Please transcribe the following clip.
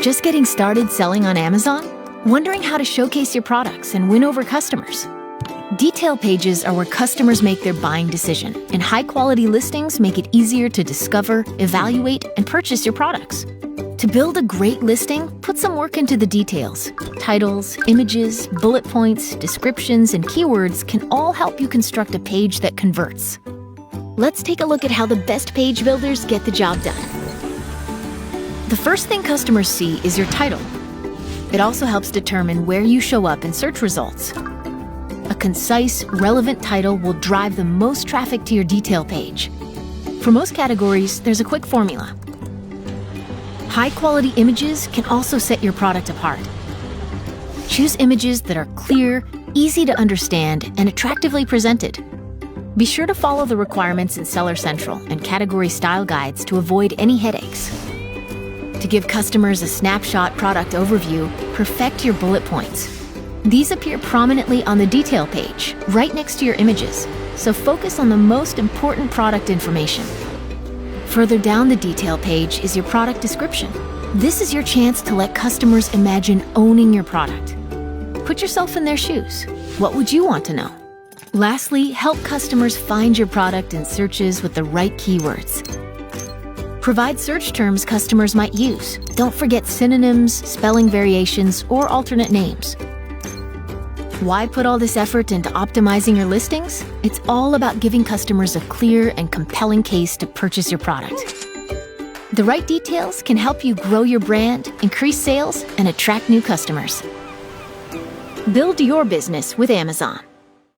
Just getting started selling on Amazon? Wondering how to showcase your products and win over customers? Detail pages are where customers make their buying decision, and high-quality listings make it easier to discover, evaluate, and purchase your products. To build a great listing, put some work into the details. Titles, images, bullet points, descriptions, and keywords can all help you construct a page that converts. Let's take a look at how the best page builders get the job done. The first thing customers see is your title. It also helps determine where you show up in search results. A concise, relevant title will drive the most traffic to your detail page. For most categories, there's a quick formula. High-quality images can also set your product apart. Choose images that are clear, easy to understand, and attractively presented. Be sure to follow the requirements in Seller Central and category style guides to avoid any headaches. To give customers a snapshot product overview, perfect your bullet points. These appear prominently on the detail page, right next to your images, so focus on the most important product information. Further down the detail page is your product description. This is your chance to let customers imagine owning your product. Put yourself in their shoes. What would you want to know? Lastly, help customers find your product in searches with the right keywords. Provide search terms customers might use. Don't forget synonyms, spelling variations, or alternate names. Why put all this effort into optimizing your listings? It's all about giving customers a clear and compelling case to purchase your product. The right details can help you grow your brand, increase sales, and attract new customers. Build your business with Amazon.